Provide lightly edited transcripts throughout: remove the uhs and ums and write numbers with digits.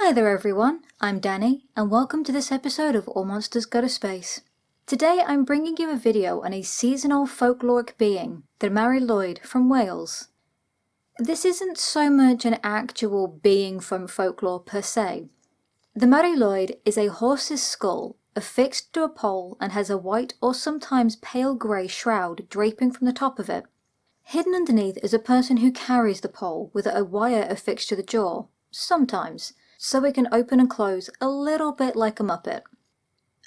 Hi there everyone, I'm Danny and welcome to this episode of All Monsters Go to Space. Today I'm bringing you a video on a seasonal folkloric being, the Mari Lwyd from Wales. This isn't so much an actual being from folklore per se. The Mari Lwyd is a horse's skull affixed to a pole and has a white or sometimes pale grey shroud draping from the top of it. Hidden underneath is a person who carries the pole with a wire affixed to the jaw, sometimes, so it can open and close a little bit like a Muppet.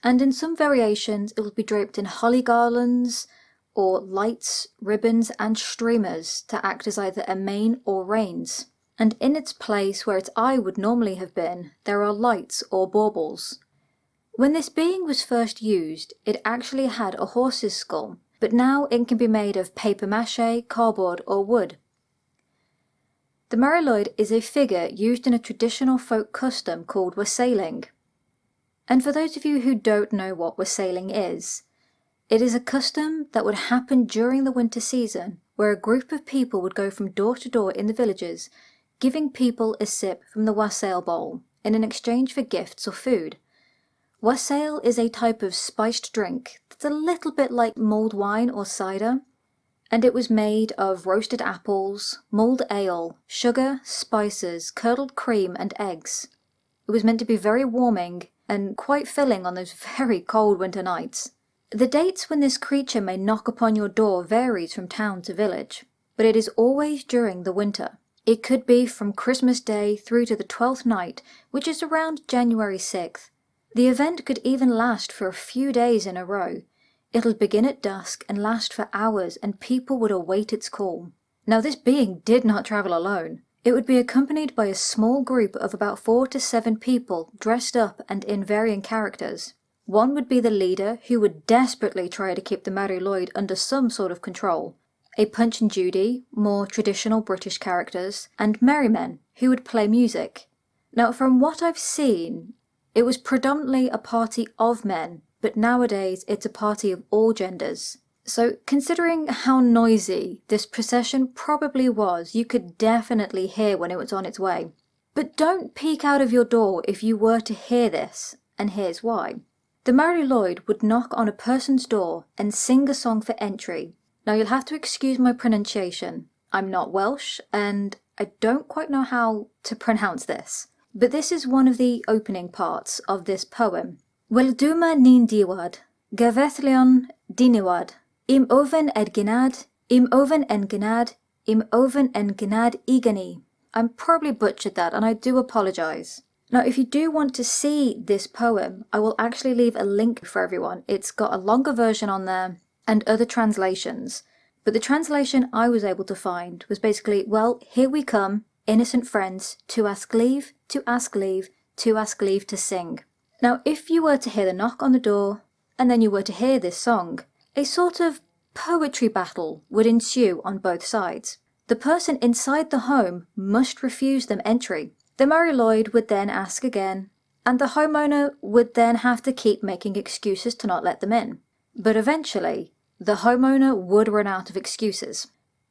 And in some variations it will be draped in holly garlands, or lights, ribbons and streamers to act as either a mane or reins. And in its place where its eye would normally have been, there are lights or baubles. When this being was first used, it actually had a horse's skull, but now it can be made of paper mache, cardboard or wood. The Mari Lwyd is a figure used in a traditional folk custom called wassailing. And for those of you who don't know what wassailing is, it is a custom that would happen during the winter season where a group of people would go from door to door in the villages, giving people a sip from the wassail bowl in an exchange for gifts or food. Wassail is a type of spiced drink that's a little bit like mulled wine or cider, and it was made of roasted apples, mulled ale, sugar, spices, curdled cream and eggs. It was meant to be very warming and quite filling on those very cold winter nights. The dates when this creature may knock upon your door varies from town to village, but it is always during the winter. It could be from Christmas Day through to the 12th night, which is around January 6th. The event could even last for a few days in a row. It'll begin at dusk and last for hours, and people would await its call. Now this being did not travel alone. It would be accompanied by a small group of about 4 to 7 people dressed up and in varying characters. One would be the leader, who would desperately try to keep the Mari Lwyd under some sort of control. A Punch and Judy, more traditional British characters, and merrymen, who would play music. Now from what I've seen, it was predominantly a party of men, but nowadays it's a party of all genders. So considering how noisy this procession probably was, you could definitely hear when it was on its way. But don't peek out of your door if you were to hear this, and here's why. The Mari Lwyd would knock on a person's door and sing a song for entry. Now you'll have to excuse my pronunciation. I'm not Welsh and I don't quite know how to pronounce this. But this is one of the opening parts of this poem. Welduma ni'n diwad, gafethlion diniwad, im ofen edginad, im ofen enginad, im ofen enginad igani. I'm probably butchered that and I do apologise. Now if you do want to see this poem, I will actually leave a link for everyone. It's got a longer version on there and other translations. But the translation I was able to find was basically, well, here we come, innocent friends, to ask leave, to ask leave, to ask leave to sing. Now if you were to hear the knock on the door, and then you were to hear this song, a sort of poetry battle would ensue on both sides. The person inside the home must refuse them entry. The Mari Lwyd would then ask again, and the homeowner would then have to keep making excuses to not let them in. But eventually, the homeowner would run out of excuses.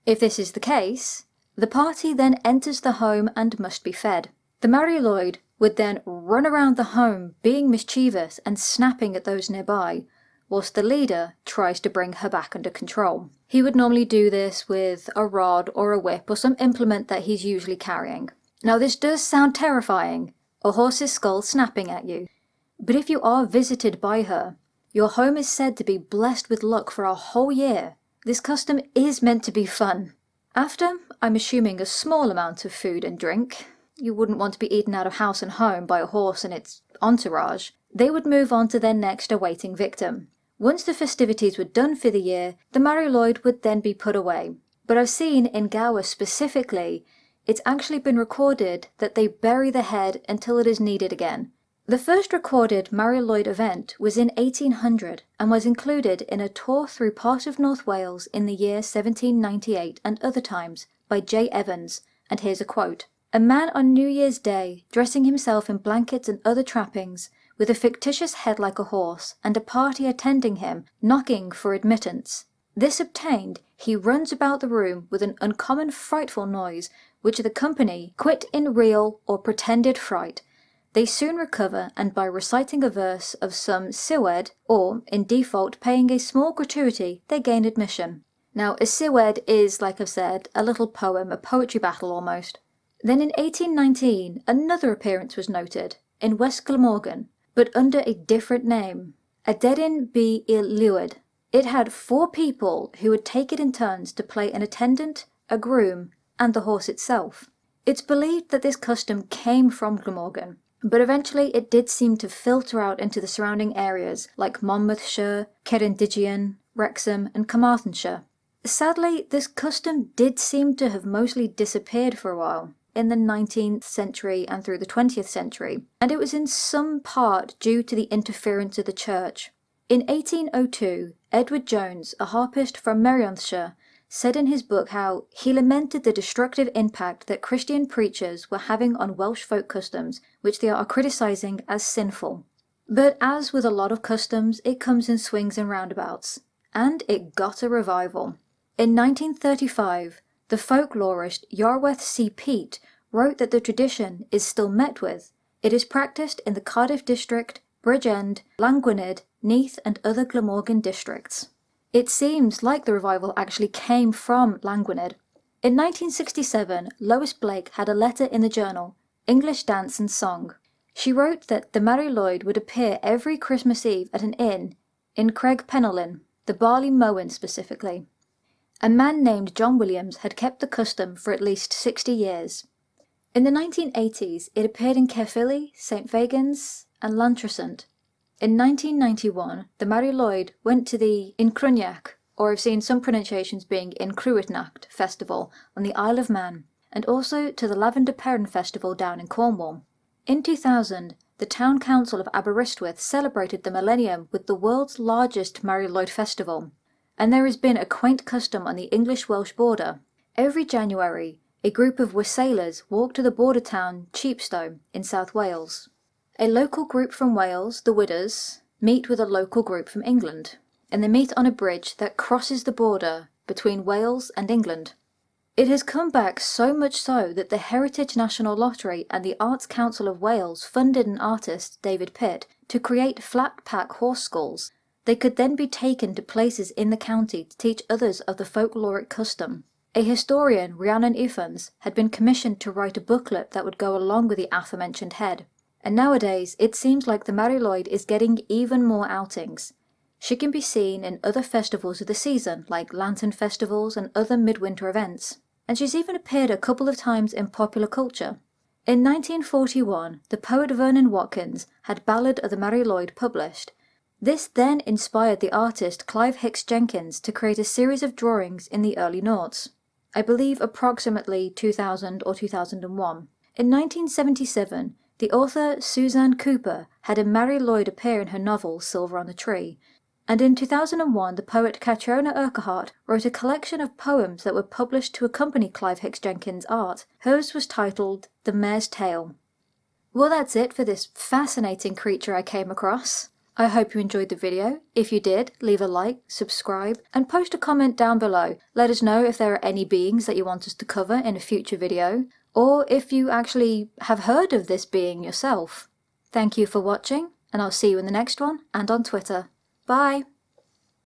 If this is the case, the party then enters the home and must be fed. The Mari Lwyd would then run around the home being mischievous and snapping at those nearby, whilst the leader tries to bring her back under control. He would normally do this with a rod or a whip or some implement that he's usually carrying. Now this does sound terrifying, a horse's skull snapping at you, but if you are visited by her, your home is said to be blessed with luck for a whole year. This custom is meant to be fun. After, I'm assuming, a small amount of food and drink, you wouldn't want to be eaten out of house and home by a horse and its entourage, they would move on to their next awaiting victim. Once the festivities were done for the year, the Mari Lwyd would then be put away. But I've seen in Gower specifically, it's actually been recorded that they bury the head until it is needed again. The first recorded Mari Lwyd event was in 1800 and was included in a tour through part of North Wales in the year 1798 and other times by J. Evans, and here's a quote. A man on New Year's Day, dressing himself in blankets and other trappings, with a fictitious head like a horse, and a party attending him, knocking for admittance. This obtained, he runs about the room with an uncommon frightful noise, which the company quit in real or pretended fright, They soon recover, and by reciting a verse of some siwed, or, in default, paying a small gratuity, they gain admission. Now, a siwed is, like I've said, a little poem, a poetry battle almost. Then in 1819, another appearance was noted, in West Glamorgan, but under a different name, Aderin Mari Lwyd. It had 4 people who would take it in turns to play an attendant, a groom, and the horse itself. It's believed that this custom came from Glamorgan, but eventually it did seem to filter out into the surrounding areas like Monmouthshire, Ceredigion, Wrexham, and Carmarthenshire. Sadly, this custom did seem to have mostly disappeared for a while, in the 19th century and through the 20th century, and it was in some part due to the interference of the church. In 1802, Edward Jones, a harpist from Merionethshire, said in his book how he lamented the destructive impact that Christian preachers were having on Welsh folk customs, which they are criticising as sinful. But as with a lot of customs, it comes in swings and roundabouts, and it got a revival. In 1935, the folklorist Iorwerth C. Peat wrote that the tradition is still met with. It is practised in the Cardiff district, Bridgend, Llangwynedd, Neath and other Glamorgan districts. It seems like the revival actually came from Llangwynedd. In 1967, Lois Blake had a letter in the journal, English Dance and Song. She wrote that the Mari Lwyd would appear every Christmas Eve at an inn in Craig Penolyn, the Barley Mowen specifically. A man named John Williams had kept the custom for at least 60 years. In the 1980s, it appeared in Caerphilly, St Fagans, and Llantrisant. In 1991, the Mari Lwyd went to the Incruniac, or I've seen some pronunciations being Incruitnacht festival on the Isle of Man, and also to the Lavender Perrin festival down in Cornwall. In 2000, the town council of Aberystwyth celebrated the millennium with the world's largest Mari Lwyd festival. And there has been a quaint custom on the English-Welsh border. Every January, a group of wassailers walk to the border town Chepstow in South Wales. A local group from Wales, the Widders, meet with a local group from England, and they meet on a bridge that crosses the border between Wales and England. It has come back so much so that the Heritage National Lottery and the Arts Council of Wales funded an artist, David Pitt, to create flat-pack horse skulls. They could then be taken to places in the county to teach others of the folkloric custom. A historian, Rhiannon Ifans, had been commissioned to write a booklet that would go along with the aforementioned head. And nowadays, it seems like the Mari Lwyd is getting even more outings. She can be seen in other festivals of the season, like lantern festivals and other midwinter events. And she's even appeared a couple of times in popular culture. In 1941, the poet Vernon Watkins had Ballad of the Mari Lwyd published. This then inspired the artist Clive Hicks Jenkins to create a series of drawings in the early noughts. I believe approximately 2000 or 2001. In 1977, the author Suzanne Cooper had a Mari Lwyd appear in her novel Silver on the Tree, and in 2001 the poet Catriona Urquhart wrote a collection of poems that were published to accompany Clive Hicks Jenkins' art. Hers was titled The Mare's Tale. Well, that's it for this fascinating creature I came across. I hope you enjoyed the video. If you did, leave a like, subscribe, and post a comment down below. Let us know if there are any beings that you want us to cover in a future video, or if you actually have heard of this being yourself. Thank you for watching, and I'll see you in the next one and on Twitter. Bye!